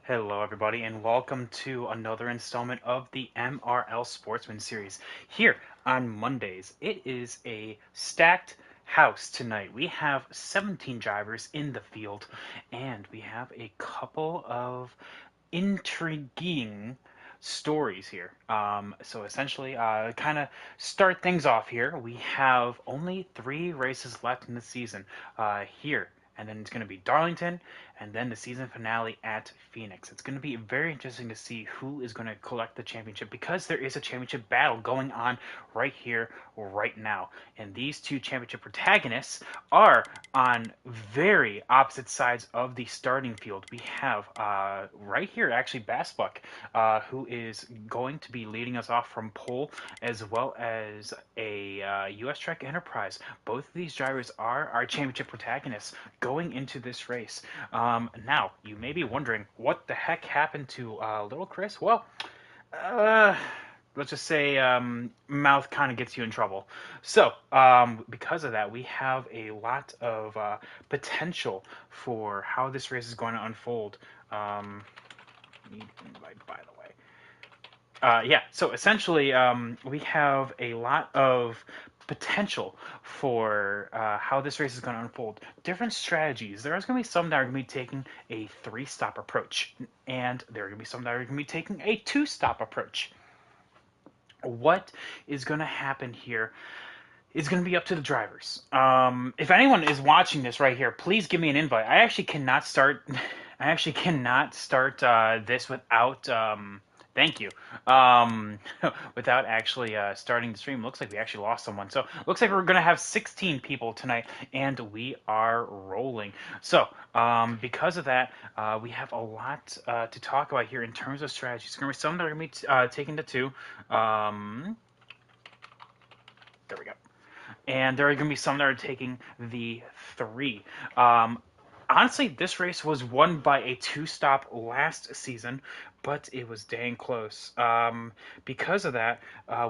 Hello, everybody, and welcome to another installment of the MRL Sportsman series. Here on Mondays, it is a stacked house tonight. We have 17 drivers in the field, and we have a couple of intriguing stories here. So essentially, kind of start things off here. We have only 3 races left in the season here. And then it's going to be Darlington, and then the season finale at Phoenix. It's going to be very interesting to see who is going to collect the championship because there is a championship battle going on right here, right now. And these two championship protagonists are on very opposite sides of the starting field. We have right here, actually, Bassbuck, who is going to be leading us off from pole, as well as a US Trek Enterprise. Both of these drivers are our championship protagonists going into this race. Now, you may be wondering, what the heck happened to little Chris? Well, uh, let's just say mouth kind of gets you in trouble. So, because of that, we have a lot of potential for how this race is going to unfold. Need invite, by the way. Yeah, so essentially, we have a lot of potential for how this race is going to unfold. Different strategies. There is going to be some that are going to be taking a 3-stop approach, and there are going to be some that are going to be taking a 2-stop approach. What is going to happen here is going to be up to the drivers. If anyone is watching this right here, please give me an invite. I actually cannot start. I actually cannot start this without. Thank you. Without actually starting the stream. Looks like we actually lost someone. So looks like we're going to have 16 people tonight, and we are rolling. So because of that, we have a lot to talk about here in terms of strategies. There's going to be some that are going to be taking the 2. There we go. And there are going to be some that are taking the 3. Honestly, this race was won by a 2-stop last season, but it was dang close. Because of that,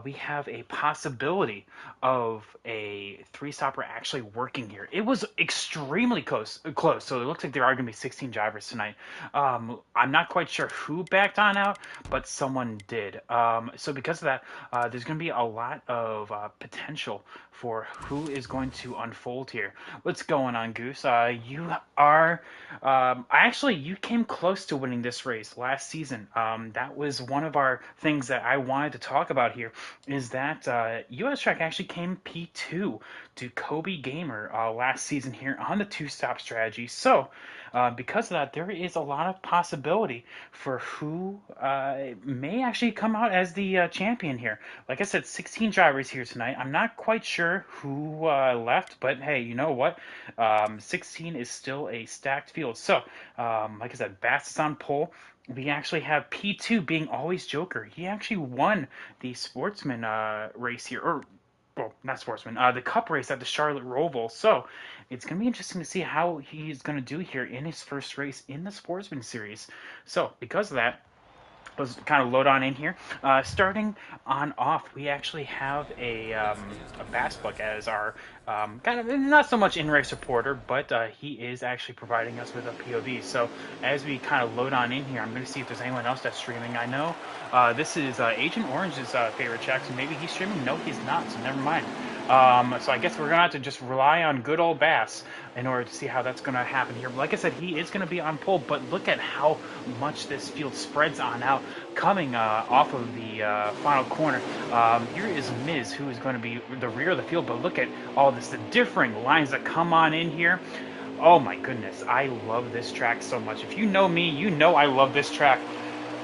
we have a possibility of a 3-stopper actually working here. It was extremely close, so it looks like there are going to be 16 drivers tonight. I'm not quite sure who backed on out, but someone did. So because of that, there's going to be a lot of potential for who is going to unfold here. What's going on, Goose? You are actually, you came close to winning this race last season. That was one of our things that I wanted to talk about here, is that US Track actually came P2 to Kobe Gamer last season here on the 2-stop strategy. So because of that, there is a lot of possibility for who may actually come out as the champion here. Like I said, 16 drivers here tonight. I'm not quite sure who left, but hey, you know what? 16 is still a stacked field. So, like I said, Bass is on pole. We actually have P2 being always Joker. He actually won the Sportsman race here, or well, not Sportsman, the Cup race at the Charlotte Roval. So it's going to be interesting to see how he's going to do here in his first race in the Sportsman series. So because of that, let's kind of load on in here. Starting on off, we actually have a Bass Book as our kind of not so much in-race reporter, but he is actually providing us with a POV. So as we kind of load on in here, I'm going to see if there's anyone else that's streaming. I know this is Agent Orange's favorite check, so maybe he's streaming. No, he's not, so never mind. So I guess we're going to have to just rely on good old Bass in order to see how that's going to happen here. But like I said, he is going to be on pole, but look at how much this field spreads on out coming off of the final corner. Here is Miz, who is going to be the rear of the field, but look at all this, the differing lines that come on in here. Oh my goodness, I love this track so much. If you know me, you know I love this track.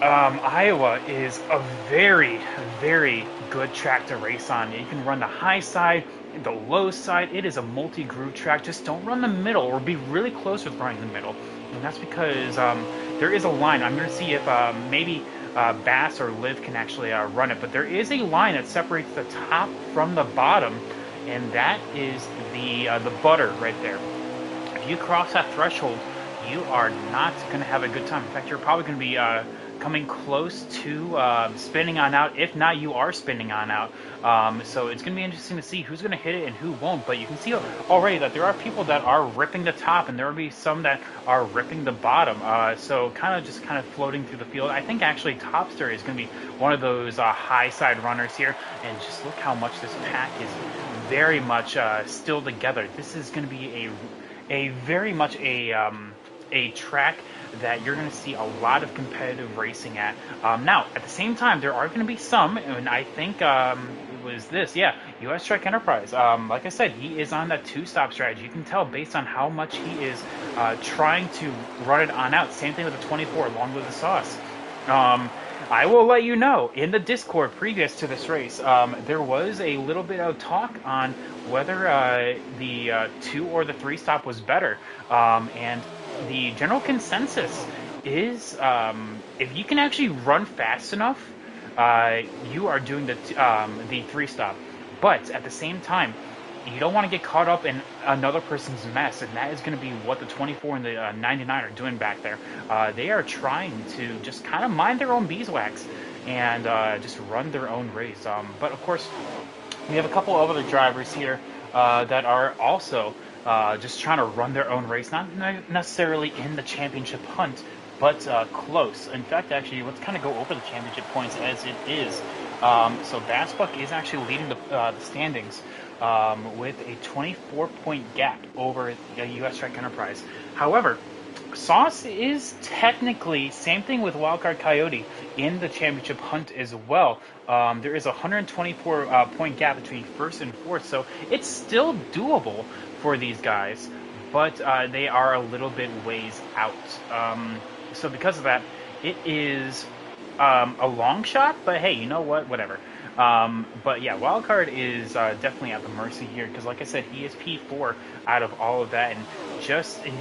Iowa is a very, very good track to race on. You can run the high side, the low side. It is a multi-groove track. Just don't run the middle, or be really close with running the middle. And that's because there is a line. I'm going to see if maybe Bass or Liv can actually run it. But there is a line that separates the top from the bottom, and that is the butter right there. If you cross that threshold, you are not going to have a good time. In fact, you're probably going to be coming close to spinning on out. If not, you are spinning on out. So it's going to be interesting to see who's going to hit it and who won't. But you can see already that there are people that are ripping the top, and there will be some that are ripping the bottom. So kind of floating through the field. I think actually Topster is going to be one of those high side runners here. And just look how much this pack is very much still together. This is going to be a very much a track that you're going to see a lot of competitive racing at. Now, at the same time, there are going to be some, and I think it was this, yeah, US Trek Enterprise. Like I said, he is on that two-stop strategy. You can tell based on how much he is trying to run it on out. Same thing with the 24, along with the sauce. I will let you know, in the Discord previous to this race, there was a little bit of talk on whether the 2 or the 3 stop was better. And the general consensus is if you can actually run fast enough, you are doing the 3 stop. But at the same time, you don't want to get caught up in another person's mess, and that is going to be what the 24 and the 99 are doing back there. They are trying to just kind of mind their own beeswax and just run their own race. But of course, we have a couple of other drivers here that are also just trying to run their own race, not necessarily in the championship hunt, but close. In fact, actually, let's kind of go over the championship points as it is. So Bassbuck is actually leading the standings with a 24-point gap over the US Trek Enterprise. However, Sauce is technically, same thing with Wildcard Coyote, in the championship hunt as well. There is a 124-point gap between first and fourth, so it's still doable for these guys, but they are a little bit ways out. So because of that, it is a long shot, but hey, you know what? Whatever. But yeah, Wildcard is definitely at the mercy here because, like I said, he is P4 out of all of that, and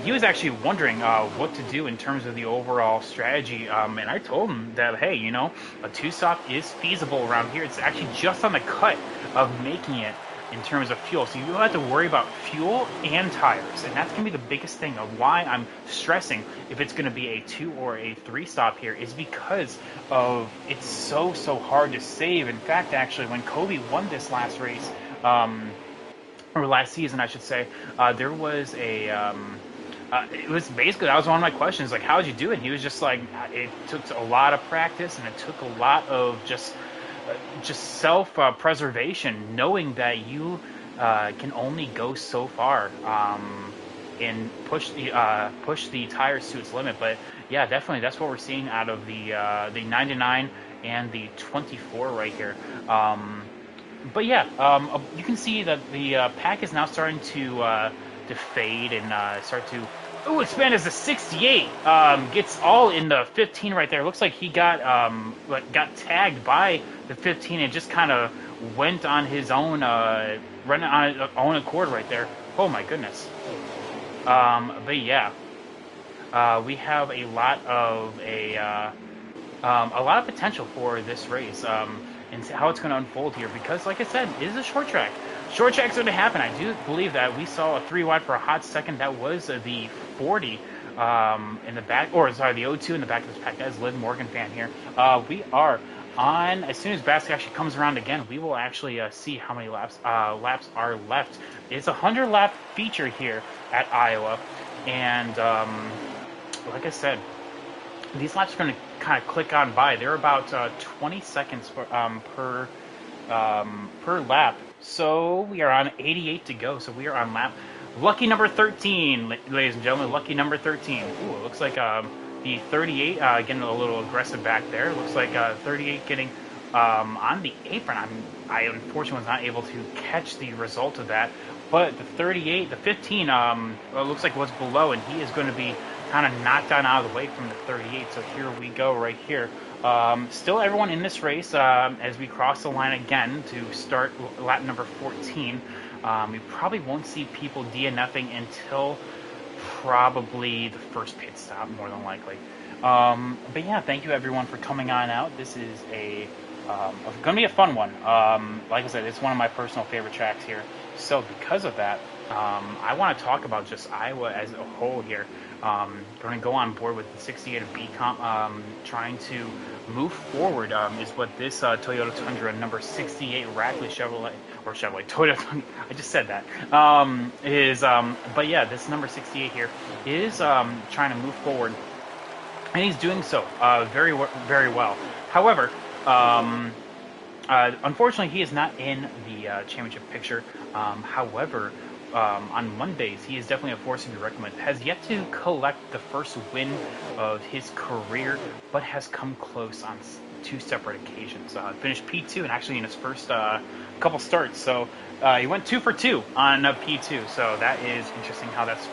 he was actually wondering what to do in terms of the overall strategy. And I told him that, hey, you know, a 2-stop is feasible around here. It's actually just on the cut of making it in terms of fuel. So you don't have to worry about fuel and tires. And that's going to be the biggest thing of why I'm stressing if it's going to be a 2 or a 3 stop here is because of it's so hard to save. In fact, actually, when Kobe won this last race, or last season, I should say, there was a... it was basically, that was one of my questions, like, how'd you do it? And he was just like, it took a lot of practice and it took a lot of just self-preservation, knowing that you can only go so far and push the tires to its limit. But yeah, definitely, that's what we're seeing out of the 99 and the 24 right here. But yeah, you can see that the pack is now starting to fade and start to... Ooh, expand as a 68. Gets all in the 15 right there. Looks like he got tagged by the 15 and just kind of went on his own, running on his own accord right there. Oh my goodness. But yeah, we have a lot of potential for this race, and how it's going to unfold here. Because, like I said, it is a short track. Short tracks are going to happen. I do believe that we saw a 3 wide for a hot second. That was the 40 in the back, or sorry, the 02 in the back of this pack. That is Lynn Morgan fan here. We are on, as soon as Basque actually comes around again, we will actually see how many laps are left. It's a 100-lap feature here at Iowa, and like I said, these laps are going to kind of click on by. They're about 20 seconds per lap. So we are on 88 to go. So we are on lap lucky number 13, ladies and gentlemen. Lucky number 13. Ooh, it looks like the 38 getting a little aggressive back there. It looks like 38 getting on the apron. I unfortunately was not able to catch the result of that. But the 38, the 15, it looks like was below, and he is going to be kind of knocked down out of the way from the 38. So here we go right here. Still everyone in this race as we cross the line again to start lap number 14. We probably won't see people DNFing until probably the first pit stop, more than likely. But yeah, thank you everyone for coming on out. This is going to be a fun one. Like I said, it's one of my personal favorite tracks here. So because of that, I want to talk about just Iowa as a whole here. Going to go on board with the 68 of B comp, trying to move forward is what this Toyota Tundra number 68 Rackley Chevrolet Toyota. I just said that is. But yeah, this number 68 here is trying to move forward, and he's doing so very well. However, unfortunately, he is not in the championship picture. However, on Mondays, he is definitely a force to be reckoned with. Has yet to collect the first win of his career, but has come close on two separate occasions. Finished P2 and actually in his first couple starts. So he went 2 for 2 on P2. So that is interesting how that's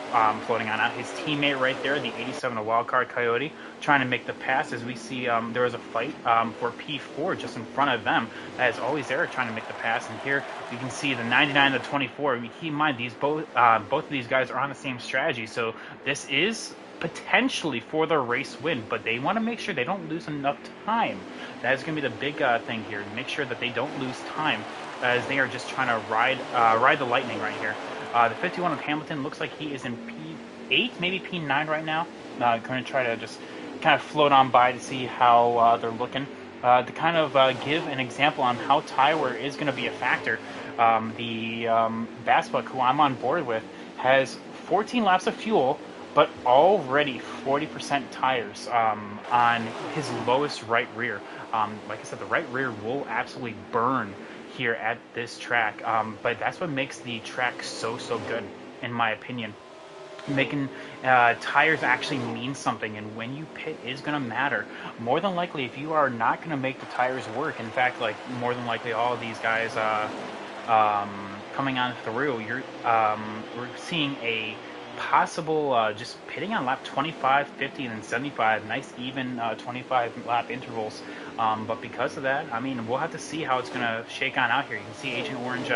floating on out. His teammate right there, the 87 of Wildcard Coyote, trying to make the pass. As we see, there was a fight for P4 just in front of them. That is always there, trying to make the pass. And here we can see the 99 to 24. I mean, keep in mind, both of these guys are on the same strategy. So this is potentially for the race win, but they want to make sure they don't lose enough time. That is going to be the big thing here. Make sure that they don't lose time, as they are just trying to ride the lightning right here. The 51 of Hamilton looks like he is in P8, maybe P9 right now. Going to try to just kind of float on by to see how they're looking. To kind of give an example on how tire wear is going to be a factor, the Bassbuck, who I'm on board with, has 14 laps of fuel, but already 40% tires on his lowest right rear. Like I said, the right rear will absolutely burn here at this track, but that's what makes the track so good, in my opinion. Making tires actually mean something, and when you pit is going to matter. More than likely, if you are not going to make the tires work, in fact, like more than likely all of these guys coming on through, we're seeing a possible just pitting on lap 25, 50, and then 75. Nice even 25 lap intervals. But because of that, I mean, we'll have to see how it's going to shake on out here. You can see Agent Orange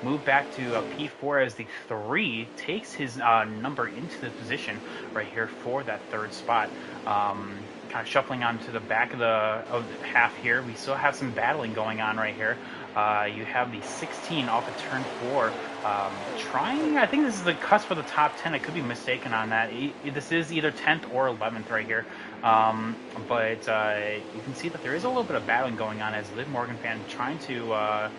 move back to P4 as the 3 takes his number into the position right here for that third spot. Kind of shuffling onto the back of the half here. We still have some battling going on right here. You have the 16 off of turn 4, trying, I think this is the cusp of the top 10. I could be mistaken on that. This is either 10th or 11th right here. But you can see that there is a little bit of battling going on as Liv Morgan fan trying to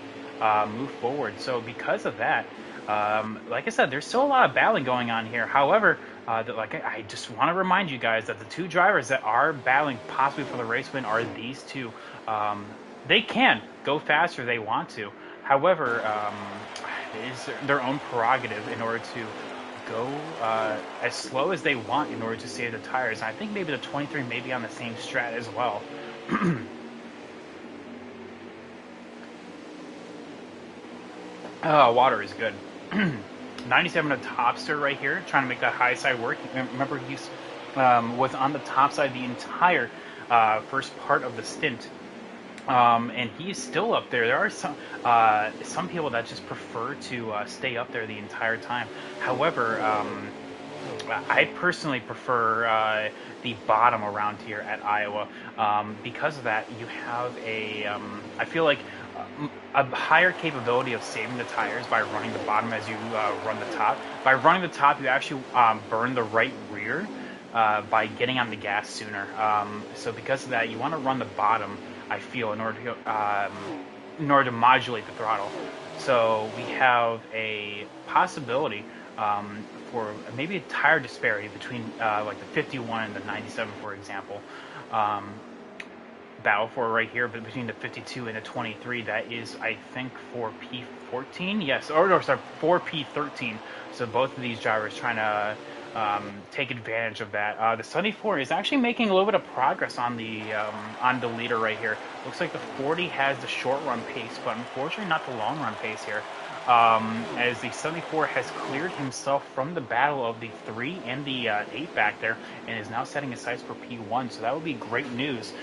move forward. So because of that, like I said, there's still a lot of battling going on here. However, I just want to remind you guys that the two drivers that are battling possibly for the race win are these two. They can go faster if they want to. However, it is their own prerogative in order to go as slow as they want in order to save the tires. And I think maybe the 23 may be on the same strat as well. Water is good. 97 to Topster right here, trying to make that high side work. Remember, he was on the top side the entire first part of the stint. And he's still up there. There are some people that just prefer to stay up there the entire time. However, I personally prefer the bottom around here at Iowa. Because of that, you have I feel like a higher capability of saving the tires by running the bottom as you run the top. By running the top, you actually burn the right rear by getting on the gas sooner. So because of that, you want to run the bottom, I feel, in order to modulate the throttle. So we have a possibility for maybe a tire disparity between like the 51 and the 97, for example. Battle for right here, but between the 52 and the 23, that is, I think, for P14. Yes, or no, sorry, for P13. So both of these drivers trying to take advantage of that. The 74 is actually making a little bit of progress on the leader right here. Looks like the 40 has the short run pace, but unfortunately not the long run pace here. As the 74 has cleared himself from the battle of the 3 and the 8 back there, and is now setting his sights for P1, so that would be great news.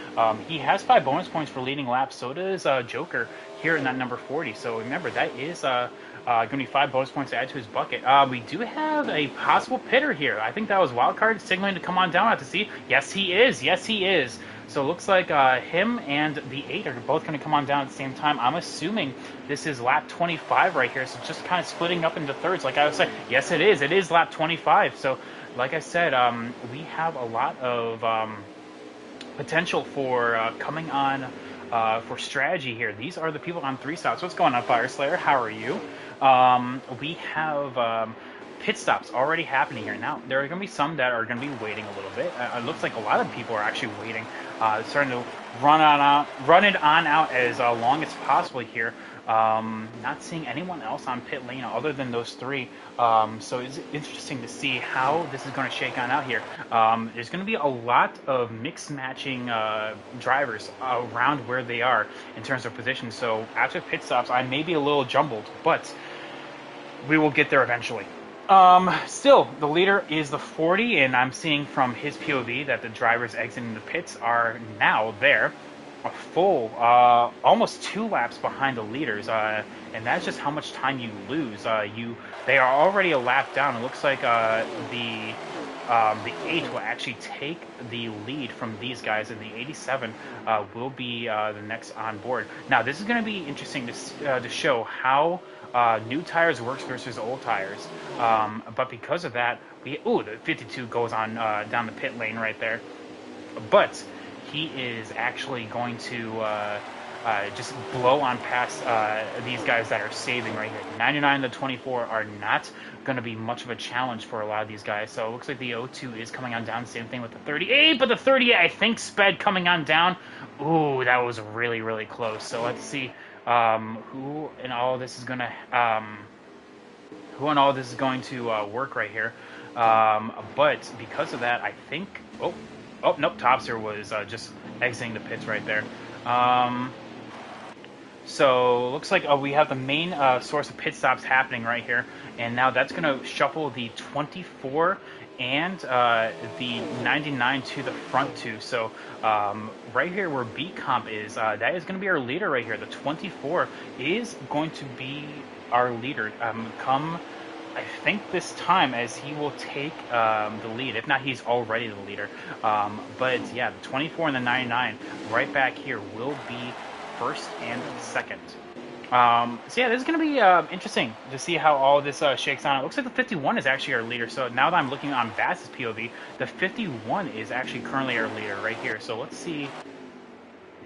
He has 5 bonus points for leading laps, so does Joker here in that number 40. So remember, that is going to be 5 bonus points to add to his bucket. We do have a possible pitter here. I think that was Wildcard signaling to come on down. I have to see. Yes, he is. Yes, he is. So it looks like him and the 8 are both going to come on down at the same time. I'm assuming this is lap 25 right here, so just kind of splitting up into thirds. Like I was saying, yes, it is. It is lap 25. So, like I said, we have a lot of potential for coming on for strategy here. These are the people on 3 stops. What's going on, Fire Slayer? How are you? We have pit stops already happening here. Now, there are going to be some that are going to be waiting a little bit. It looks like a lot of people are actually waiting, starting to run it on out as long as possible here. Not seeing anyone else on pit lane other than those 3. So it's interesting to see how this is going to shake on out here. There's going to be a lot of mixed matching drivers around where they are in terms of position. So after pit stops, I may be a little jumbled, but we will get there eventually. Still, the leader is the 40, and I'm seeing from his POV that the drivers exiting the pits are now there, a full, almost 2 laps behind the leaders, and that's just how much time you lose. They are already a lap down. It looks like the 8 will actually take the lead from these guys, and the 87 will be the next on board. Now, this is going to be interesting to show how new tires works versus old tires. But because of that, the 52 goes on down the pit lane right there. But he is actually going to just blow on past these guys that are saving right here. 99 and the 24 are not going to be much of a challenge for a lot of these guys. So it looks like the 02 is coming on down. Same thing with the 38, but the 38 I think sped coming on down. Ooh, that was really, really close. So let's see who in all this is going to work right here. But because of that, I think nope, Topster was just exiting the pits right there. So looks like we have the main source of pit stops happening right here, and now that's going to shuffle the 24 and the 99 to the front 2. So right here where B Comp is, that is going to be our leader right here. The 24 is going to be our leader come, I think, this time, as he will take the lead. If not, he's already the leader. But yeah, the 24 and the 99 right back here will be first and second. So yeah, this is going to be interesting to see how all this shakes out. It looks like the 51 is actually our leader. So now that I'm looking on Bass's POV, the 51 is actually currently our leader right here. So let's see.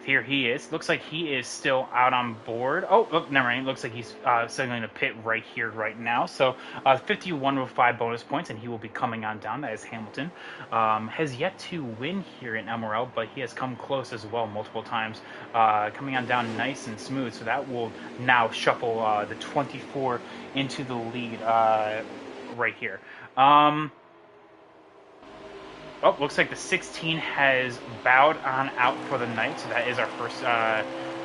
Here he is. Looks like he is still out on board. Oh, never mind. Looks like he's signaling to pit right here, right now. So 51 with 5 bonus points, and he will be coming on down. That is Hamilton. Has yet to win here in MRL, but he has come close as well multiple times. Coming on down nice and smooth. So that will now shuffle the 24 into the lead right here. Looks like the 16 has bowed on out for the night, so that is our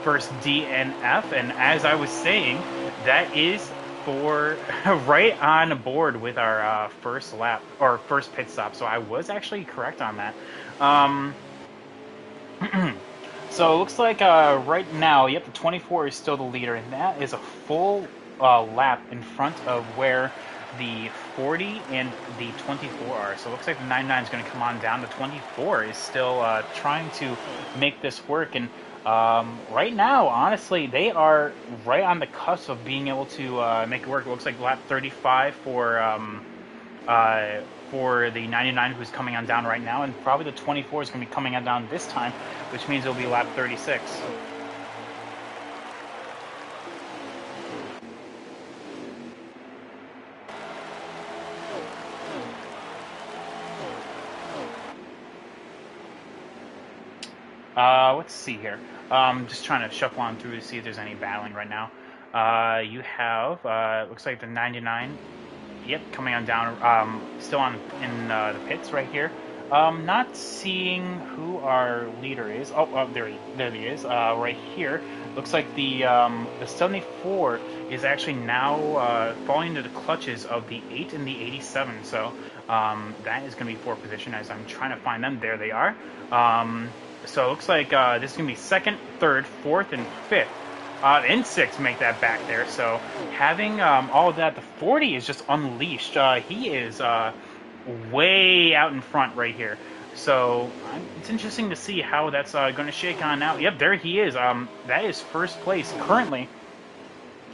first DNF. And as I was saying, that is for right on board with our first lap or first pit stop. So I was actually correct on that. So it looks like right now, yep, the 24 is still the leader, and that is a full lap in front of where the 40 and the 24 are. So it looks like the 99 is going to come on down. The 24 is still trying to make this work. And right now, honestly, they are right on the cusp of being able to make it work. It looks like lap 35 for the 99 who's coming on down right now. And probably the 24 is going to be coming on down this time, which means it'll be lap 36. Let's see here. Just trying to shuffle on through to see if there's any battling right now. You have, looks like the 99, yep, coming on down, still in the pits right here. Not seeing who our leader is. There he is, right here. Looks like the 74 is actually now falling into the clutches of the 8 and the 87. So that is going to be 4th position as I'm trying to find them. There they are. So it looks like this is going to be 2nd, 3rd, 4th, and 5th. And 6th make that back there. So having all of that, the 40 is just unleashed. He is way out in front right here. So it's interesting to see how that's going to shake on out. Yep, there he is. That is first place currently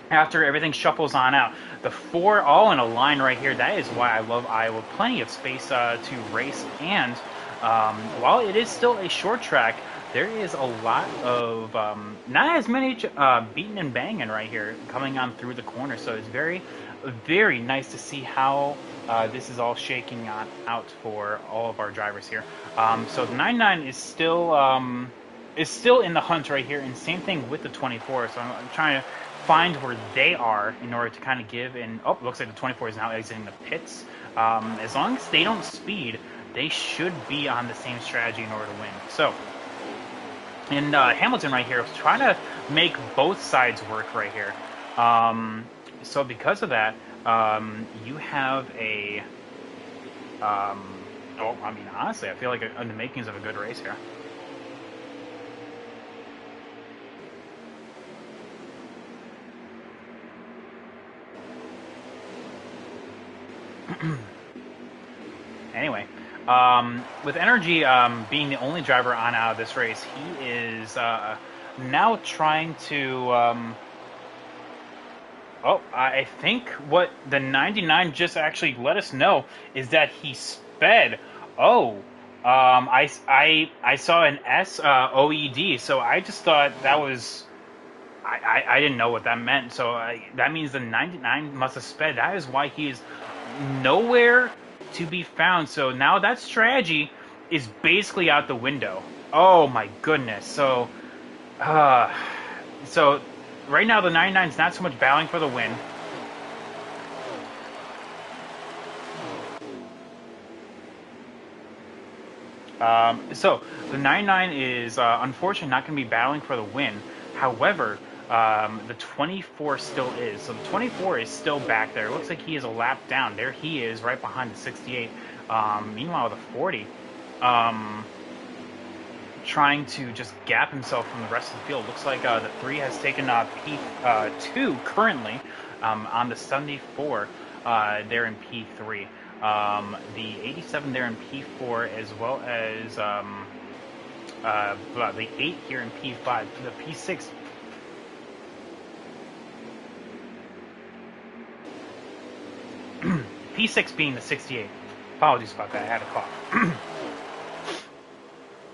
after everything shuffles on out. The 4 all in a line right here. That is why I love Iowa. Plenty of space to race. And while it is still a short track, there is a lot of, not as many beating and banging right here coming on through the corner. So it's very, very nice to see how this is all shaking out for all of our drivers here. So the 99 is still in the hunt right here, and same thing with the 24. So I'm trying to find where they are in order to kind of give. And oh, looks like the 24 is now exiting the pits. As long as they don't speed, they should be on the same strategy in order to win. So, and Hamilton right here was trying to make both sides work right here. So because of that, you have a. Oh, I mean, honestly, I feel like the makings of a good race here. Anyway, with Energy being the only driver on out of this race, he is now trying to. Oh, I think what the 99 just actually let us know is that he sped. Oh, I saw an S OED, so I just thought that was. I didn't know what that meant, so that means the 99 must have sped. That is why he is nowhere to be found. So now that strategy is basically out the window. Oh my goodness. So right now the 99 is not so much battling for the win. So the 99 is unfortunately not going to be battling for the win. However, the 24 still is. So the 24 is still back there. It looks like he is a lap down. There he is, right behind the 68. Meanwhile, the 40, trying to just gap himself from the rest of the field. Looks like the 3 has taken P2 currently on the 74 there in P3. The 87 there in P4, as well as the 8 here in P5. The P6. P6 being the 68. Apologies about that, I had a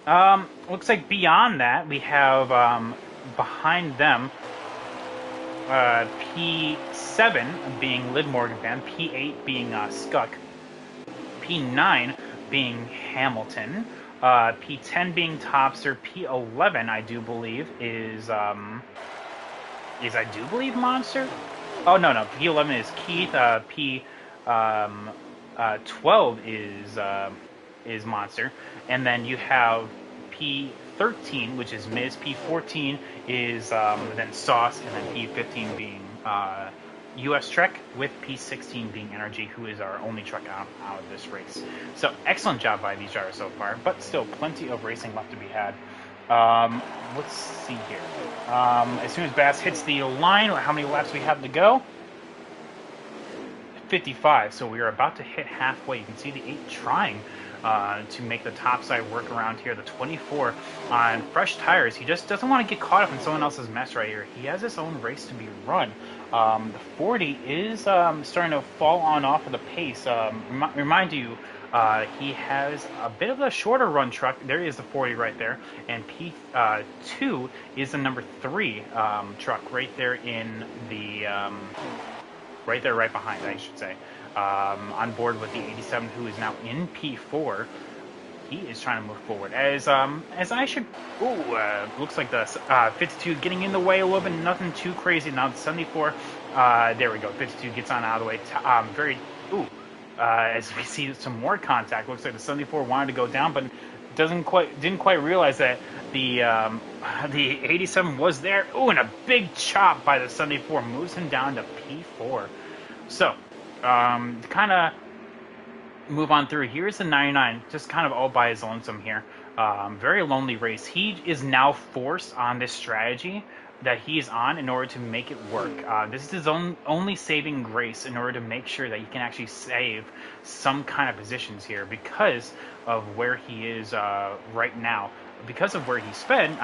cough. Looks like beyond that, we have behind them P7 being Lid Morgan Fan, P8 being Skuck, P9 being Hamilton, P10 being Topster, P11 I do believe is Monster. Oh no, P11 is Keith. P12 is Monster, and then you have P13, which is Miz. P14 is then Sauce, and then P15 being US Trek, with P16 being Energy, who is our only truck out of this race. So excellent job by these drivers so far, but still plenty of racing left to be had. Let's see here. As soon as Bass hits the line, how many laps we have to go? 55, so we are about to hit halfway. You can see the 8 trying to make the top side work around here. The 24 on fresh tires. He just doesn't want to get caught up in someone else's mess right here. He has his own race to be run. The 40 is starting to fall on off of the pace. Remind you, he has a bit of a shorter run truck. There is the 40 right there. And P2 is the number 3 truck right there in the... right behind, I should say. On board with the 87, who is now in P4. He is trying to move forward. As I should... looks like the 52 getting in the way a little bit. Nothing too crazy. Now the 74... there we go. 52 gets on out of the way. As we see some more contact. Looks like the 74 wanted to go down, but didn't quite realize that the 87 was there. Ooh, and a big chop by the 74 moves him down to P4. So, to kind of move on through, here's the 99, just kind of all by his lonesome here. Very lonely race. He is now forced on this strategy that he's on in order to make it work. This is his only saving grace in order to make sure that he can actually save some kind of positions here because of where he is right now. Because of where he sped,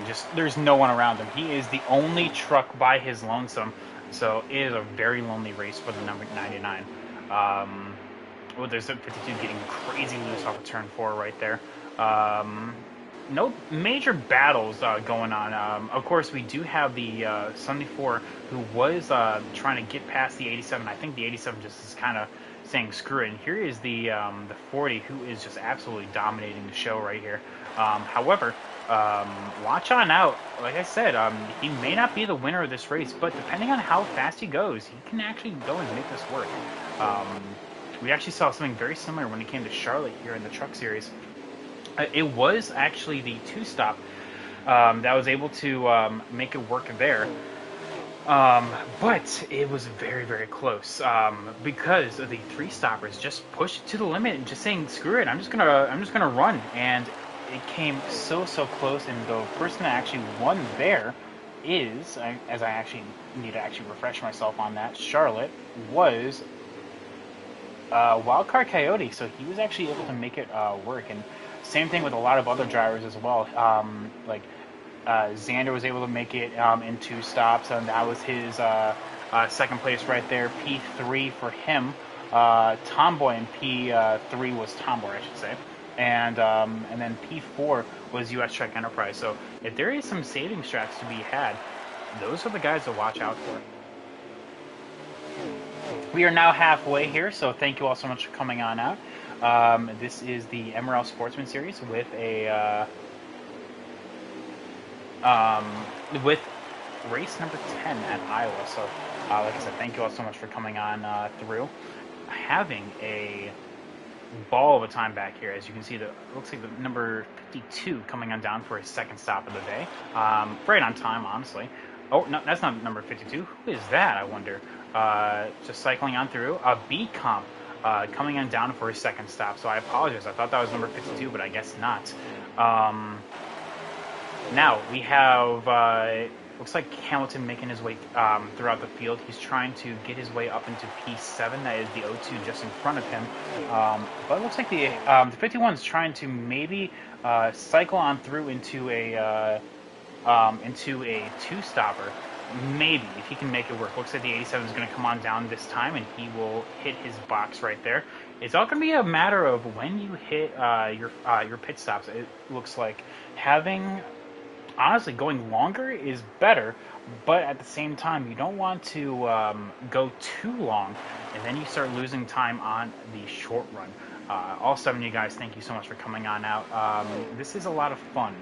just there's no one around him. He is the only truck by his lonesome, so it is a very lonely race for the number 99. Well, there's a 52 getting crazy loose off of turn 4 right there. No major battles going on. Of course, we do have the 74 who was trying to get past the 87. I think the 87 just is kind of saying screw it. And here is the 40 who is just absolutely dominating the show right here. However, watch on out. Like I said, he may not be the winner of this race, but depending on how fast he goes, he can actually go and make this work. We actually saw something very similar when it came to Charlotte here in the Truck Series. It was actually the two-stop that was able to make it work there. But it was very, very close because the three-stoppers just pushed it to the limit and just saying, "Screw it! I'm just gonna run." And it came so close. And the person that actually won there is, as I actually need to actually refresh myself on that, Charlotte was Wildcard Coyote, so he was actually able to make it work. And same thing with a lot of other drivers as well. Xander was able to make it in 2 stops, and that was his second place right there. P3 for him. Tomboy in P3 was Tomboy, I should say. And then P4 was US Truck Enterprise. So if there is some saving strats to be had, those are the guys to watch out for. We are now halfway here, so thank you all so much for coming on out. This is the MRL Sportsman Series with a with race number 10 at Iowa. So, like I said, thank you all so much for coming on through. Having a ball of a time back here, as you can see. It looks like the number 52 coming on down for his second stop of the day. Right on time, honestly. Oh, no, that's not number 52. Who is that, I wonder? Just cycling on through. B Comp coming on down for his second stop. So I apologize. I thought that was number 52, but I guess not. Now we have looks like Hamilton making his way throughout the field. He's trying to get his way up into P7. That is the O2 just in front of him. But it looks like the 51 is trying to maybe cycle on through into a two-stopper. Maybe, if he can make it work. Looks like the 87 is going to come on down this time, and he will hit his box right there. It's all going to be a matter of when you hit your pit stops. It looks like having, honestly, going longer is better, but at the same time, you don't want to go too long, and then you start losing time on the short run. All 7 of you guys, thank you so much for coming on out. This is a lot of fun.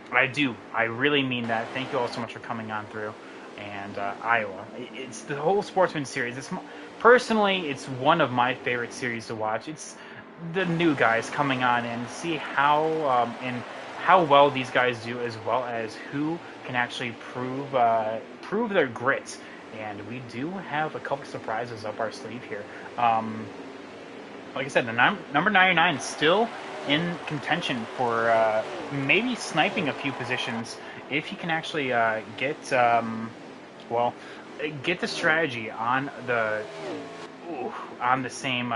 I really mean that. Thank you all so much for coming on through. And Iowa. It's the whole Sportsman series. Personally, it's one of my favorite series to watch. It's the new guys coming on and see how well these guys do, as well as who can actually prove their grit. And we do have a couple surprises up our sleeve here. Like I said, the number 99 is still in contention for maybe sniping a few positions if he can actually get the strategy on the same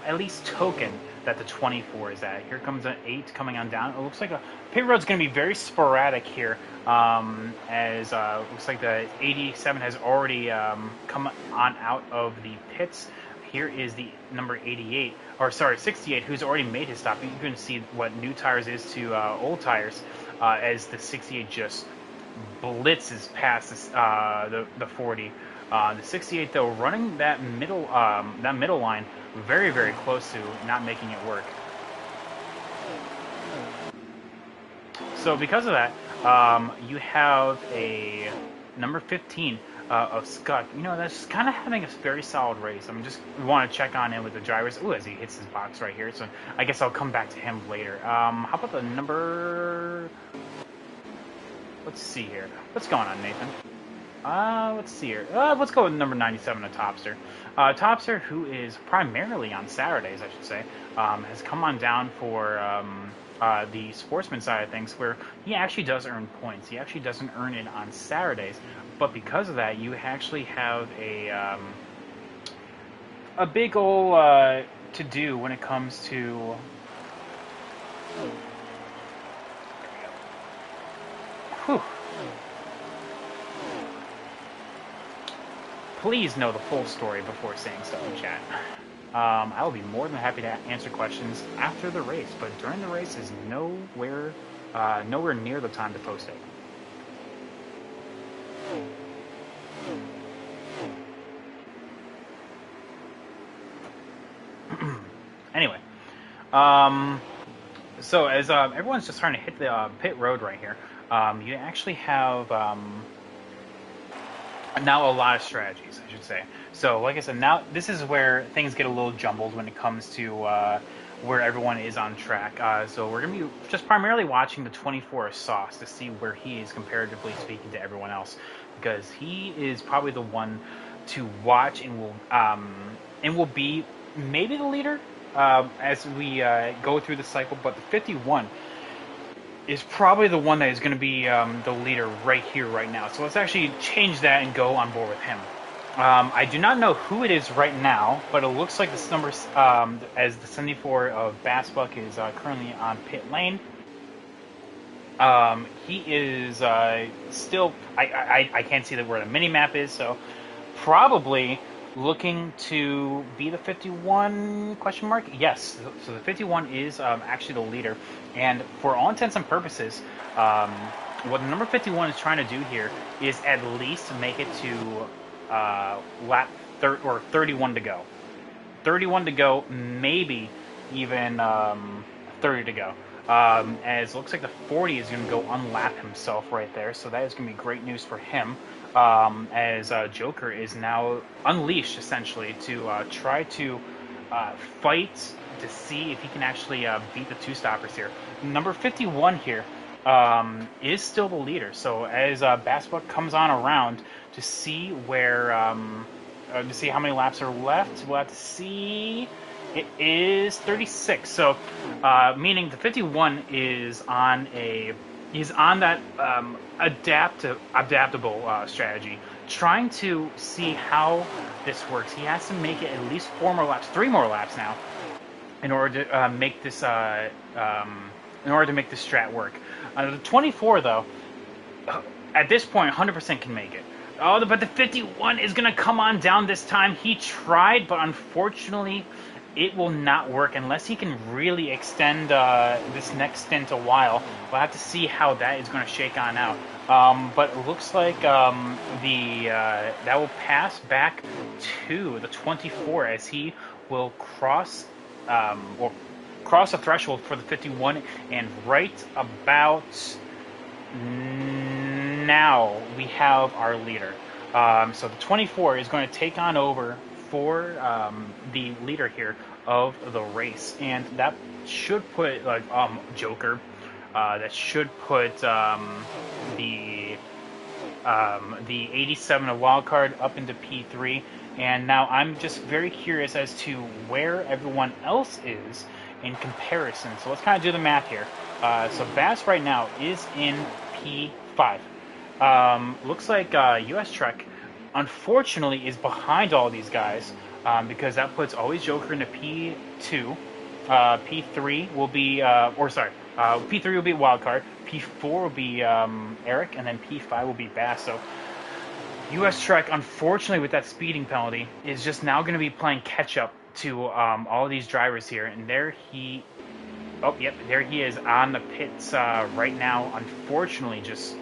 at least token that the 24 is at. Here comes an 8 coming on down. It looks like a pit road's going to be very sporadic here, as looks like the 87 has already come on out of the pits. Here is the number 68, who's already made his stop. You can see what new tires is to old tires, as the 68 just blitzes past this, the 40. The 68, though, running that middle line very, very close to not making it work. So because of that, you have a number 15 of Scott. You know, that's kind of having a very solid race. We want to check on him with the drivers. Ooh, as he hits his box right here. So I guess I'll come back to him later. How about the number? Let's see here. What's going on, Nathan? Let's see here. Let's go with number 97, a Topster. Topster, who is primarily on Saturdays, I should say, has come on down for the Sportsman side of things, where he actually does earn points. He actually doesn't earn it on Saturdays, but because of that, you actually have a big ol' to do when it comes to. Whew. Please know the full story before saying stuff in chat. I will be more than happy to answer questions after the race, but during the race is nowhere near the time to post it. Anyway, so as everyone's just starting to hit the pit road right here, you actually have now a lot of strategies, I should say. So, like I said, now this is where things get a little jumbled when it comes to where everyone is on track. So we're going to be just primarily watching the 24 Sauce to see where he is comparatively speaking to everyone else, because he is probably the one to watch and will be maybe the leader as we go through the cycle. But the 51 is probably the one that is going to be the leader right here, right now. So let's actually change that and go on board with him. I do not know who it is right now, but it looks like this number, as the 74 of Bassbuck is currently on pit lane. He is still, I can't see where the mini-map is, so probably looking to be the 51 question mark? Yes, so the 51 is actually the leader, and for all intents and purposes, what the number 51 is trying to do here is at least make it to lap 31 to go. 31 to go, maybe even 30 to go. As it looks like the 40 is going to go unlap himself right there, so that is going to be great news for him. As Joker is now unleashed, essentially, to try to fight to see if he can actually beat the two-stoppers here. Number 51 here is still the leader, so as Bassbuck comes on around to see where, to see how many laps are left, we'll have to see. It is 36, so meaning the 51 is on that adaptable strategy, trying to see how this works. He has to make it at least 3 more laps now, in order to make this strat work. The 24 though, at this point, 100% can make it. Oh, but the 51 is gonna come on down this time. He tried, but unfortunately, it will not work unless he can really extend this next stint a while. We'll have to see how that is going to shake on out. But it looks like that will pass back to the 24 as he will cross the threshold for the 51, and right about now we have our leader. So the 24 is going to take on over for the leader here of the race, and that should put Joker. That should put the 87 of wildcard up into P3. And now I'm just very curious as to where everyone else is in comparison. So let's kind of do the math here. So Bass right now is in P5. Looks like US Trek, unfortunately, is behind all these guys, because that puts always Joker into P2. P3 will be, P3 will be wildcard. P4 will be Eric, and then P5 will be Bass. So US Trek, unfortunately, with that speeding penalty, is just now going to be playing catch up to all of these drivers here. And there he is on the pits right now. Unfortunately, just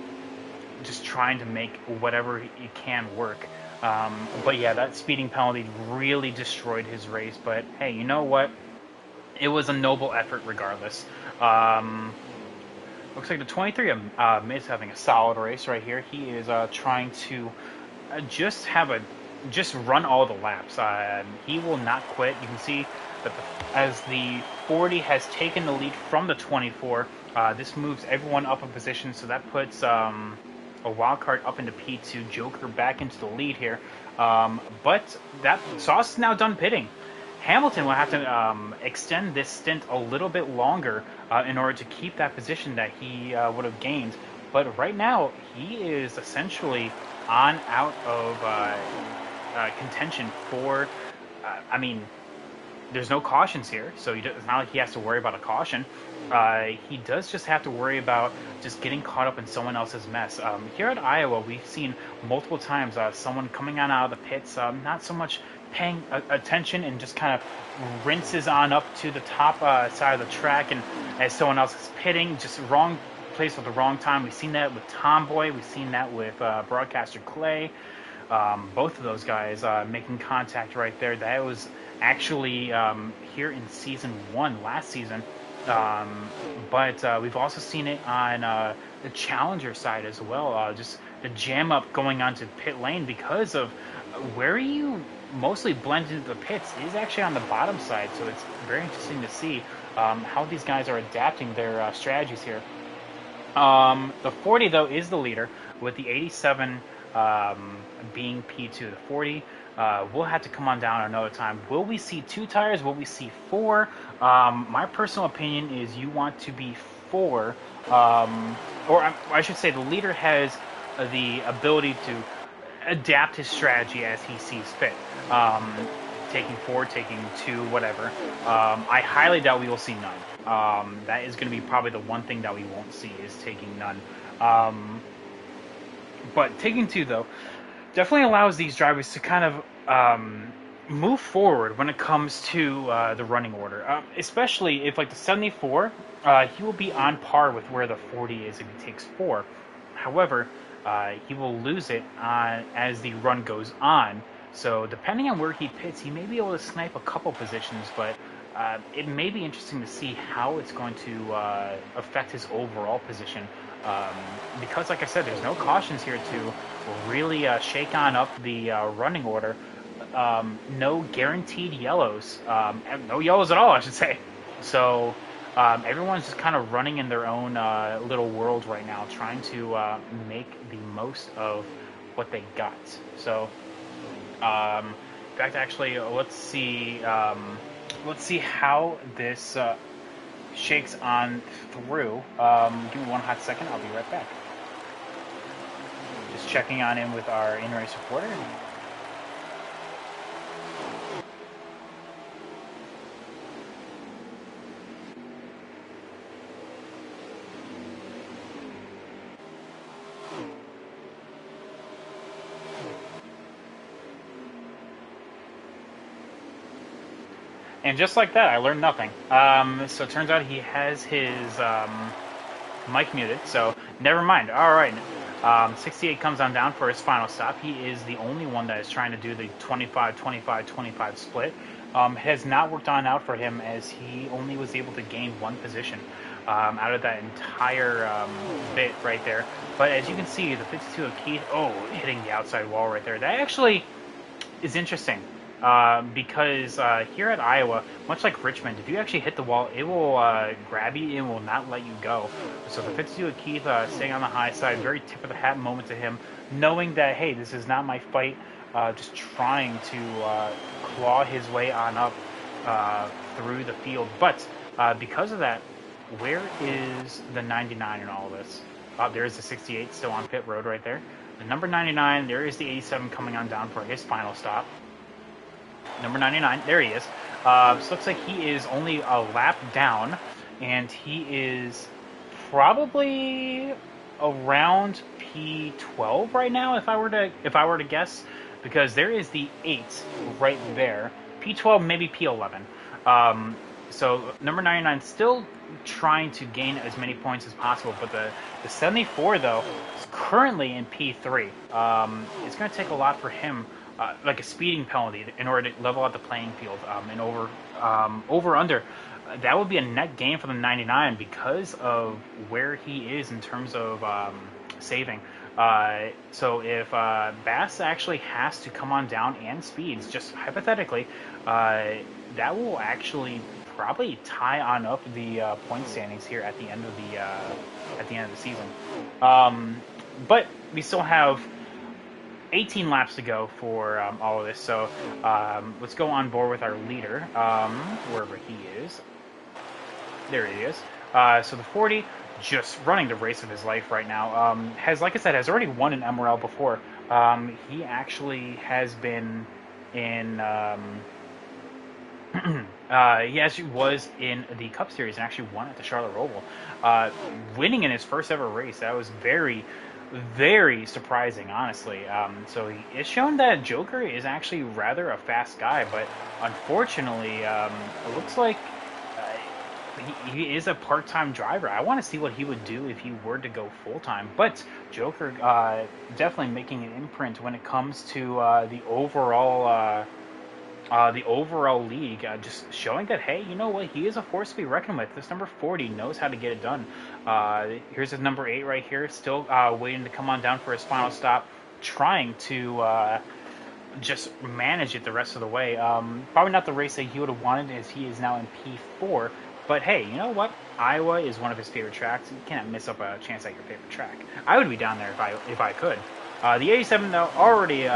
trying to make whatever he can work. But yeah, that speeding penalty really destroyed his race. But hey, you know what? It was a noble effort regardless. Looks like the 23 is having a solid race right here. He is trying to just run all the laps. He will not quit. You can see that as the 40 has taken the lead from the 24, this moves everyone up a position. So that puts a wild card up into P2, Joker back into the lead here. But that Sauce is now done pitting. Hamilton will have to extend this stint a little bit longer in order to keep that position that he would have gained. But right now, he is essentially on out of contention for. I mean, there's no cautions here, so it's not like he has to worry about a caution. He does just have to worry about just getting caught up in someone else's mess. Here at Iowa, we've seen multiple times someone coming on out of the pits, not so much paying attention and just kind of rinses on up to the top side of the track, and as someone else is pitting, just wrong place at the wrong time. We've seen that with Tomboy. We've seen that with broadcaster Clay. Both of those guys making contact right there. That was actually here in season 1 last season. But we've also seen it on the challenger side as well. Just the jam up going onto pit lane because of where you mostly blend into the pits is actually on the bottom side. So it's very interesting to see how these guys are adapting their strategies here. The 40 though is the leader with the 87 being P2. The 40 will have to come on down another time. Will we see 2 tires? Will we see 4? My personal opinion is you want to be 4, or I should say the leader has the ability to adapt his strategy as he sees fit. Taking 4, taking 2, whatever. I highly doubt we will see none. That is going to be probably the one thing that we won't see is taking none. But taking 2, though, definitely allows these drivers to kind of move forward when it comes to the running order. Especially if, like, the 74, he will be on par with where the 40 is if he takes 4. However, he will lose it as the run goes on. So depending on where he pits, he may be able to snipe a couple positions, but it may be interesting to see how it's going to affect his overall position. Because, like I said, there's no cautions here to really shake on up the running order. No guaranteed yellows. No yellows at all, I should say. So everyone's just kind of running in their own little world right now, trying to make the most of what they got. So, in fact, actually, let's see how this shakes on through. Give me one hot second. I'll be right back. Just checking on in with our in-race reporter. And just like that, I learned nothing. So it turns out he has his mic muted, so never mind. All right. 68 comes on down for his final stop. He is the only one that is trying to do the 25-25-25 split. Has not worked on out for him as he only was able to gain 1 position out of that entire bit right there. But as you can see, the 52 of Keith, hitting the outside wall right there. That actually is interesting. Because here at Iowa, much like Richmond, if you actually hit the wall, it will grab you and will not let you go. So the 52 of Keith staying on the high side, very tip of the hat moment to him, knowing that, hey, this is not my fight, just trying to claw his way on up through the field. But because of that, where is the 99 in all of this? There's the 68 still on pit road right there. The number 99, there is the 87 coming on down for his final stop. Number 99, there he is. So looks like he is only a lap down, and he is probably around P12 right now, if I were to guess, because there is the 8 right there. P12, maybe P11. So number 99 still trying to gain as many points as possible, but the 74 though is currently in P3. It's going to take a lot for him. Like a speeding penalty in order to level out the playing field, and over under, that would be a net gain for the 99 because of where he is in terms of saving. So if Bass actually has to come on down and speeds, just hypothetically, that will actually probably tie on up the point standings here at the end of the season. But we still have 18 laps to go for all of this. So let's go on board with our leader, wherever he is. There he is. So the 40, just running the race of his life right now. Has, like I said, has already won an MRL before. He actually has been in. He actually was in the Cup Series and actually won at the Charlotte Roval, winning in his first ever race. That was very, very surprising, honestly. So it's shown that Joker is actually rather a fast guy, but unfortunately, it looks like he is a part-time driver. I want to see what he would do if he were to go full-time. But Joker definitely making an imprint when it comes to the overall league, just showing that, hey, you know what, he is a force to be reckoned with. This number 40 knows how to get it done. Here's his number 8 right here, still waiting to come on down for his final stop, trying to just manage it the rest of the way. Probably not the race that he would have wanted, as he is now in P4. But hey, you know what? Iowa is one of his favorite tracks. You can't miss up a chance at your favorite track. I would be down there if I could. The 87, though, already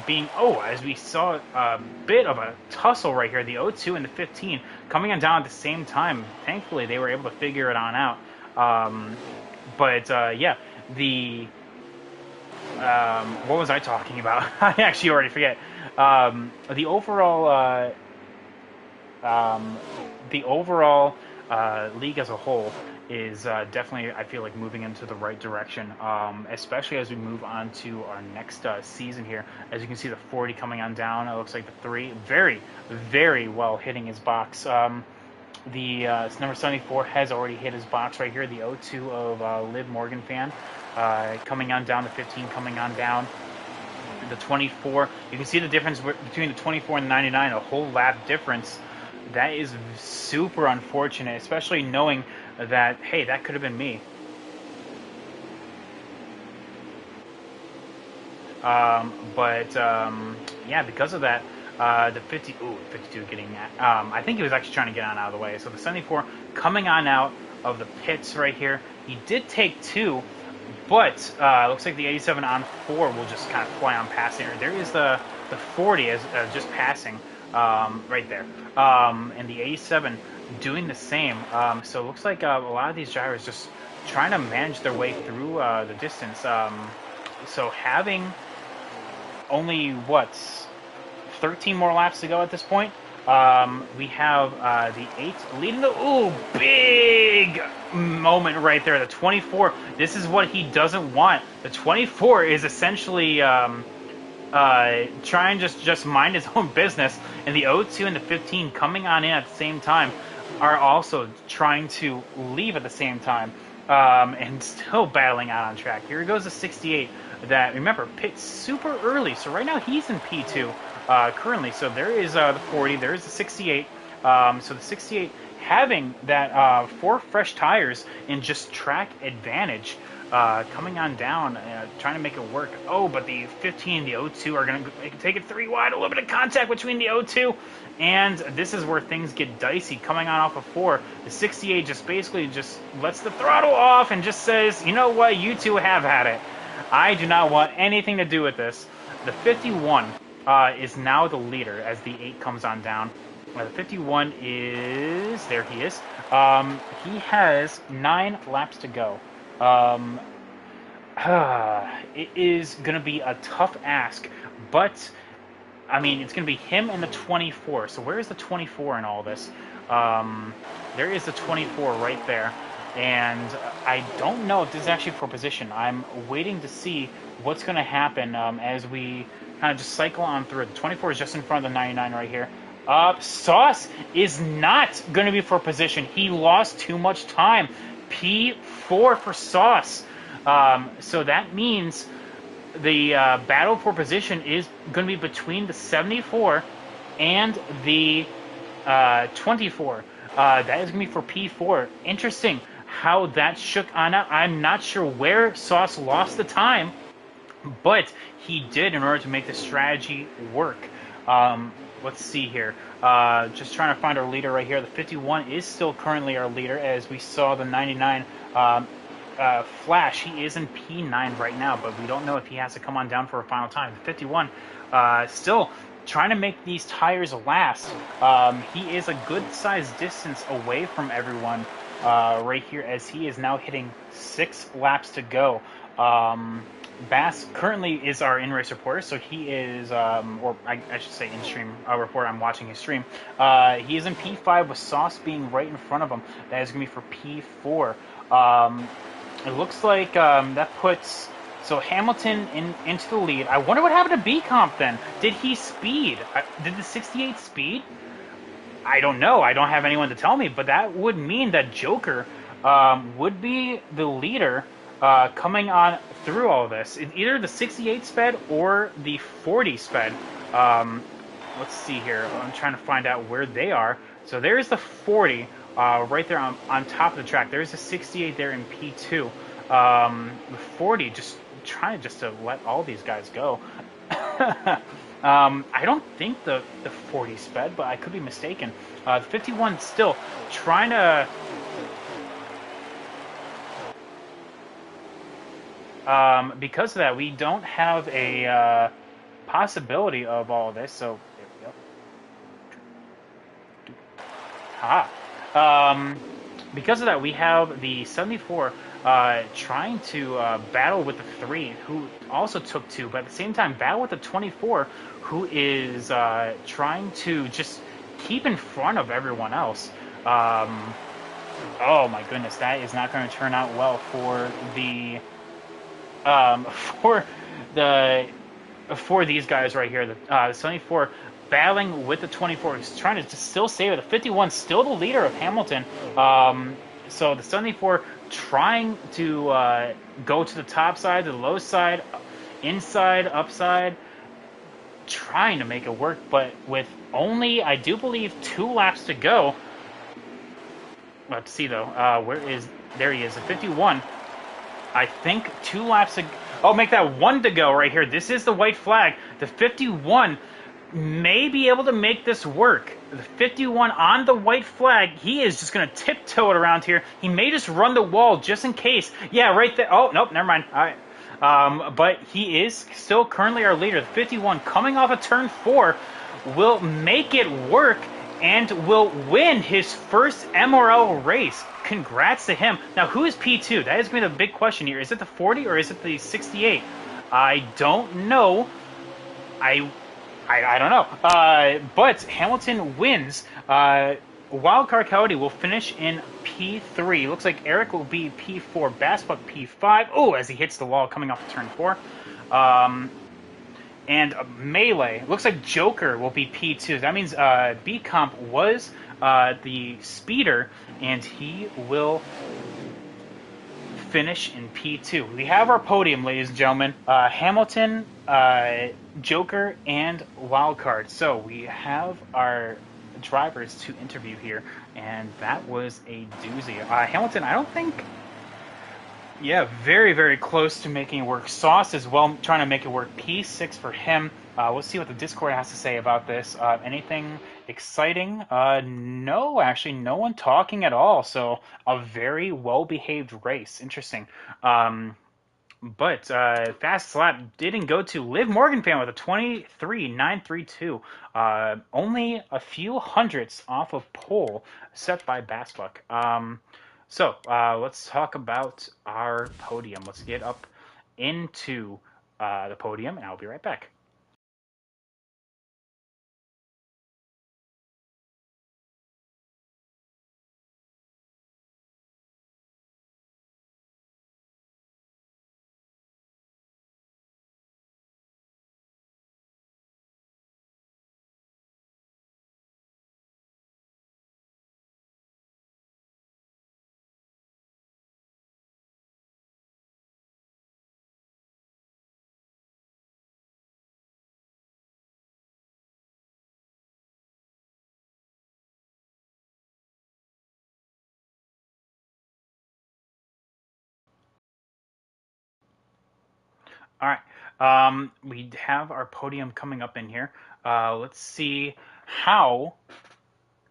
being, as we saw a bit of a tussle right here. The 02 and the 15 coming on down at the same time. Thankfully, they were able to figure it on out. Yeah, the what was I talking about? I actually already forget. The overall league as a whole is definitely, I feel like, moving into the right direction, especially as we move on to our next season here. As you can see, the 40 coming on down. It looks like the 3 very, very well hitting his box. The number 74 has already hit his box right here. The 02 of Liv Morgan fan coming on down. The 15 coming on down. The 24, you can see the difference between the 24 and the 99, a whole lap difference. That is super unfortunate, especially knowing that, hey, that could have been me. Yeah, because of that, the 52 getting that. I think he was actually trying to get on out of the way. So the 74 coming on out of the pits right here. He did take 2, but looks like the 87 on 4 will just kind of fly on past here. There is the 40 as just passing right there. And the 87 doing the same. So it looks like a lot of these drivers just trying to manage their way through the distance. So having only, 13 more laps to go at this point. We have the 8 leading the... big moment right there. The 24, this is what he doesn't want. The 24 is essentially trying just mind his own business. And the 02 and the 15 coming on in at the same time are also trying to leave at the same time. And still battling out on track. Here goes the 68 that, remember, pits super early. So right now he's in P2 currently. So there is the 40, there is the 68. So the 68 having that 4 fresh tires and just track advantage coming on down, trying to make it work. But the 15, the 02 are going to take it 3 wide. A little bit of contact between the 02. And this is where things get dicey. Coming on off of 4, the 68 just basically just lets the throttle off and just says, you know what, you two have had it. I do not want anything to do with this. The 51 is now the leader as the 8 comes on down. The 51 is... there he is. He has 9 laps to go. It is going to be a tough ask, but... I mean, it's going to be him and the 24. So where is the 24 in all this? There is the 24 right there. And I don't know if this is actually for position. I'm waiting to see what's going to happen as we kind of just cycle on through it. The 24 is just in front of the 99 right here. Sauce is not going to be for position. He lost too much time. P4 for Sauce. So that means... the battle for position is going to be between the 74 and the 24. That is going to be for P4. Interesting how that shook on out. I'm not sure where Sauce lost the time, but he did in order to make the strategy work. Let's see here. Just trying to find our leader right here. The 51 is still currently our leader, as we saw the 99 Flash, he is in P9 right now, but we don't know if he has to come on down for a final time. The 51, still trying to make these tires last. He is a good-sized distance away from everyone right here, as he is now hitting 6 laps to go. Bass currently is our in-race reporter, so he is, or I should say in-stream reporter. I'm watching his stream. He is in P5 with Sauce being right in front of him. That is going to be for P4. It looks like that puts Hamilton into the lead. I wonder what happened to B Comp then. Did he speed? Did the 68 speed? I don't know. I don't have anyone to tell me, but that would mean that Joker would be the leader coming on through all of this. Either the 68 sped or the 40 sped. Let's see here. I'm trying to find out where they are. So there's the 40 right there on top of the track. There's a 68 there in P2. The 40 just trying to let all these guys go. I don't think the 40 sped, but I could be mistaken. The 51 still trying to... because of that, we don't have a possibility of all this, so there we go. Because of that, we have the 74 trying to battle with the 3, who also took 2, but at the same time, battle with the 24, who is trying to just keep in front of everyone else. Oh my goodness, that is not going to turn out well for the for these guys right here. The 74 battling with the 24, is trying to still save it. The 51 still the leader of Hamilton. So the 74 trying to go to the top side, to the low side, inside, upside, trying to make it work, but with only, I do believe, 2 laps to go. Let's see though. There he is, the 51. I think 2 laps to... Oh, make that 1 to go right here. This is the white flag. The 51 may be able to make this work. The 51 on the white flag. He is just going to tiptoe it around here. He may just run the wall just in case. Yeah, right there. Oh, nope, never mind. All right. But he is still currently our leader. The 51 coming off of turn 4 will make it work and will win his first MRL race. Congrats to him. Now, who is P2? That is going to be the big question here. Is it the 40 or is it the 68? I don't know. I don't know. But Hamilton wins. Wildcard Coyote will finish in P3. Looks like Eric will be P4. Bassbuck P5. Oh, as he hits the wall coming off of turn 4. And Melee. Looks like Joker will be P2. That means B Comp was the speeder, and he will finish in P2. We have our podium, ladies and gentlemen. Hamilton, Joker, and Wildcard. So we have our drivers to interview here, and that was a doozy. Hamilton, I don't think... Yeah, very, very close to making it work. Sauce as well, trying to make it work. P6 for him. We'll see what the Discord has to say about this. Anything exciting? No, actually, no one talking at all. So, a very well-behaved race. Interesting. But Fast Slap didn't go to Liv Morgan fan with a 23.932. Only a few hundredths off of pole set by Bassbuck. So let's talk about our podium. Let's get up into the podium, and I'll be right back. All right. We have our podium coming up in here. Let's see how...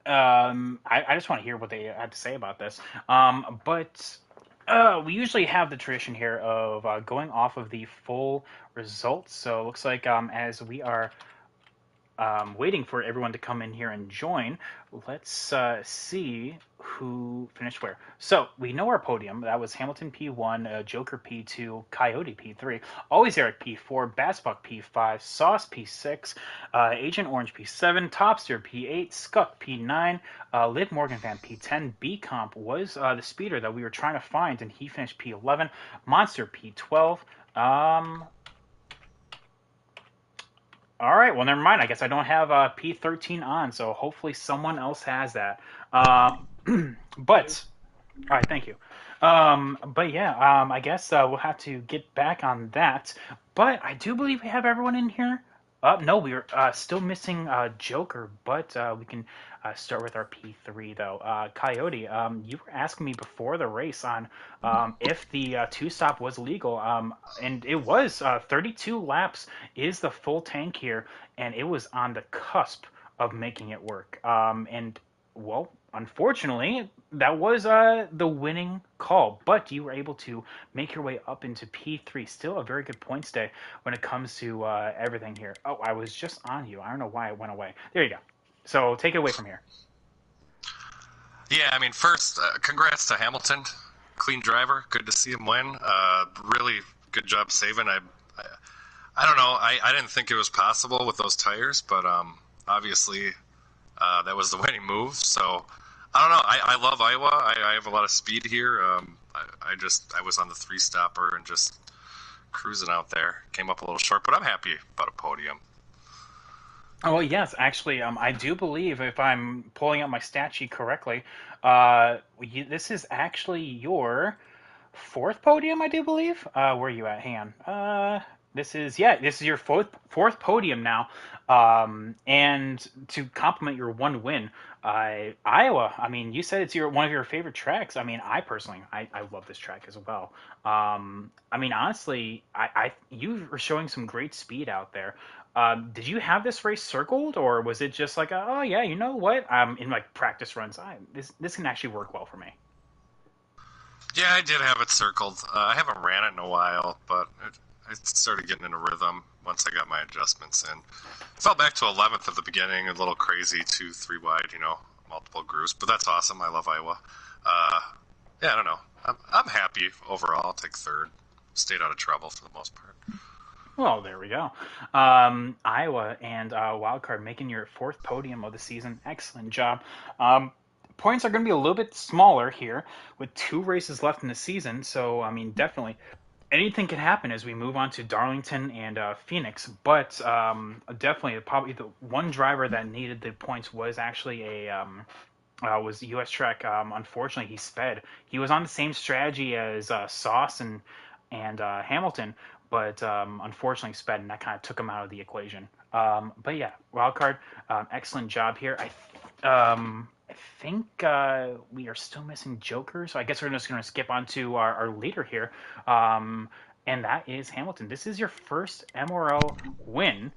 I just want to hear what they had to say about this. But We usually have the tradition here of going off of the full results. So it looks like as we are waiting for everyone to come in here and join, let's see who finished where. So we know our podium. That was Hamilton P1, Joker P2, Coyote P3, Always Eric P4, Bassbuck P5, Sauce P6, Agent Orange P7, Topster P8, Scuck P9, Liv Morgan Fan P10. B Comp was the speeder that we were trying to find, and he finished P11. Monster P12. All right, well, never mind. I guess I don't have P13 on, so hopefully someone else has that. But, all right, thank you. But yeah, I guess we'll have to get back on that. But I do believe we have everyone in here. No, we're still missing Joker, but we can start with our P3 though. Coyote, you were asking me before the race on if the two stop was legal, and it was. 32 laps is the full tank here, and it was on the cusp of making it work. And well, unfortunately, that was the winning call, but you were able to make your way up into P3. Still a very good points day when it comes to everything here. Oh, I was just on you. I don't know why it went away. There you go. So take it away from here. Yeah, I mean, first, congrats to Hamilton. Clean driver. Good to see him win. Really good job saving. I don't know. I didn't think it was possible with those tires, but obviously that was the winning move. So I don't know. I love Iowa. I have a lot of speed here. I was on the three stopper and just cruising out there. Came up a little short, but I'm happy about a podium. Oh, well, yes, actually, I do believe, if I'm pulling up my stat sheet correctly, this is actually your fourth podium, I do believe. Where are you at? Hang on. This is your fourth podium now. And to complement your one win, Iowa. I mean, you said it's your one of your favorite tracks. I mean, I personally, I love this track as well. I mean, honestly, you were showing some great speed out there. Did you have this race circled, or was it just like, oh yeah, you know what? In like practice runs, this can actually work well for me. Yeah, I did have it circled. I haven't ran it in a while, but I started getting in a rhythm once I got my adjustments in. Fell back to 11th at the beginning, a little crazy, 2, 3 wide, multiple grooves, but that's awesome. I love Iowa. Uh, yeah, I don't know. I'm happy overall. I'll take third. Stayed out of trouble for the most part. Well, there we go. Iowa and Wildcard making your fourth podium of the season. Excellent job. Points are going to be a little bit smaller here with two races left in the season. So, I mean, definitely anything can happen as we move on to Darlington and Phoenix. But definitely, probably the one driver that needed the points was actually was US Trek. Unfortunately, he sped. He was on the same strategy as Sauce and Hamilton, but unfortunately sped, and that kind of took him out of the equation. But yeah, wildcard, excellent job here. I think we are still missing Joker, so I guess we're just going to skip on to our leader here, and that is Hamilton. This is your first MRL win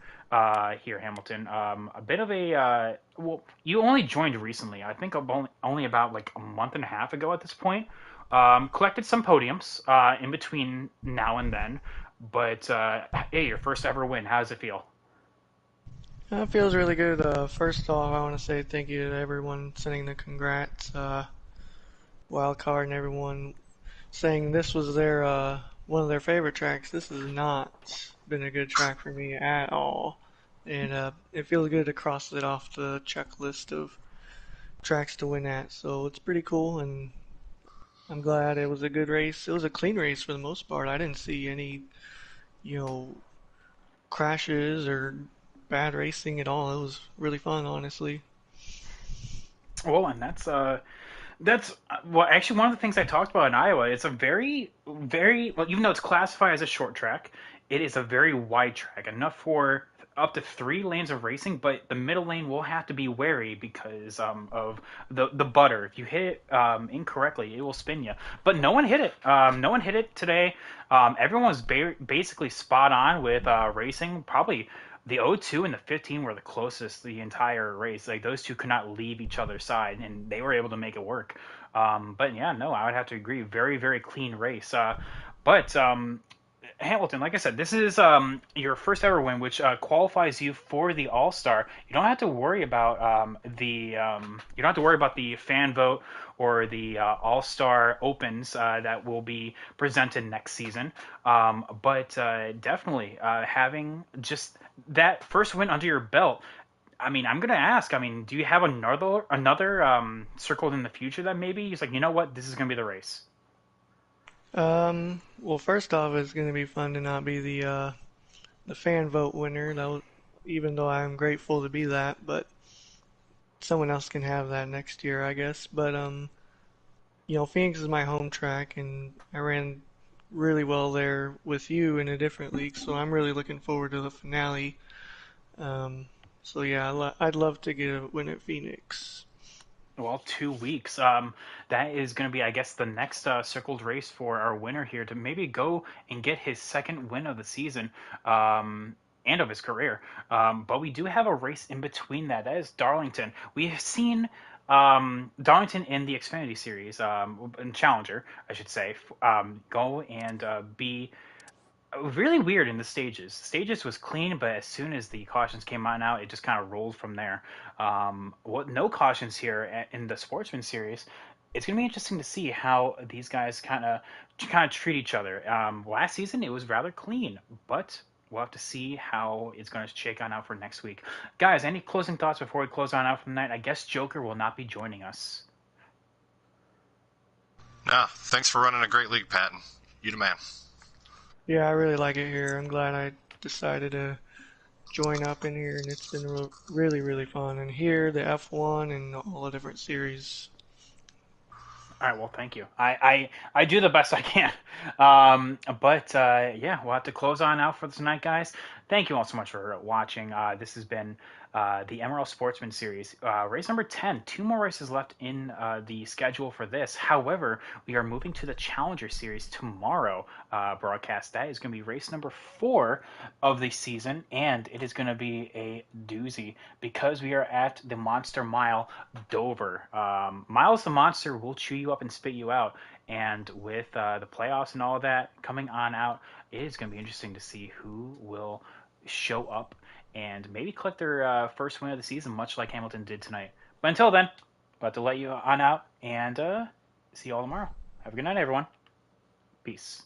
here, Hamilton. A bit of a well, you only joined recently. I think only about like a month and a half ago at this point. Collected some podiums in between now and then, but hey, your first ever win. How does it feel? It feels really good. First off, I want to say thank you to everyone sending the congrats, Wildcard, and everyone saying this was their one of their favorite tracks. This has not been a good track for me at all, and it feels good to cross it off the checklist of tracks to win at. So it's pretty cool, and I'm glad it was a good race. It was a clean race for the most part. I didn't see any, you know, crashes or bad racing at all. It was really fun, honestly. Well, and that's well, actually one of the things I talked about in Iowa. It's a very well, even though it's classified as a short track, it is a very wide track, enough for up to three lanes of racing. But the middle lane will have to be wary because of the butter. If you hit it incorrectly, it will spin you. But no one hit it. No one hit it today. Everyone was basically spot on with racing. Probably the 02 and the 15 were the closest the entire race. Like those two could not leave each other's side, and they were able to make it work. But yeah, no, I would have to agree. Very, very clean race. But Hamilton, like I said, this is your first ever win, which qualifies you for the All Star. You don't have to worry about you don't have to worry about the fan vote or the All Star Opens that will be presented next season. But definitely having just that first win under your belt. I mean, I'm gonna ask. I mean, do you have another circled in the future that maybe he's like, you know what, this is gonna be the race? Well, first off, it's gonna be fun to not be the fan vote winner. Even though I'm grateful to be that, but someone else can have that next year, I guess. But Phoenix is my home track, and I ran really well there with you in a different league, so I'm really looking forward to the finale. Um, so yeah, I'd love to get a win at Phoenix. Well, 2 weeks. That is going to be, I guess, the next circled race for our winner here to maybe go and get his second win of the season and of his career. But we do have a race in between that. That is Darlington. We have seen Darlington in the Xfinity Series, in Challenger, I should say, go and be really weird in the stages. Stages was clean, but as soon as the cautions came on out, it just kind of rolled from there. What no cautions here in the Sportsman series. It's gonna be interesting to see how these guys kind of treat each other. Last season it was rather clean, but we'll have to see how it's going to shake on out for next week. Guys, any closing thoughts before we close on out from the night? I guess Joker will not be joining us. Nah, thanks for running a great league, Patton. You the man. Yeah, I really like it here. I'm glad I decided to join up in here, and it's been really, really fun. And here, the F1 and all the different series. All right, well, thank you. I do the best I can. But yeah, we'll have to close on out for tonight, guys. Thank you all so much for watching. This has been the MRL Sportsman Series. Race number 10. Two more races left in the schedule for this. However, we are moving to the Challenger Series tomorrow broadcast. That is going to be race number 4 of the season, and it is going to be a doozy because we are at the Monster Mile, Dover. Miles the Monster will chew you up and spit you out. And with the playoffs and all of that coming on out, it is going to be interesting to see who will show up and maybe collect their first win of the season, much like Hamilton did tonight. But until then, we'll have to let you on out and see you all tomorrow. Have a good night, everyone. Peace.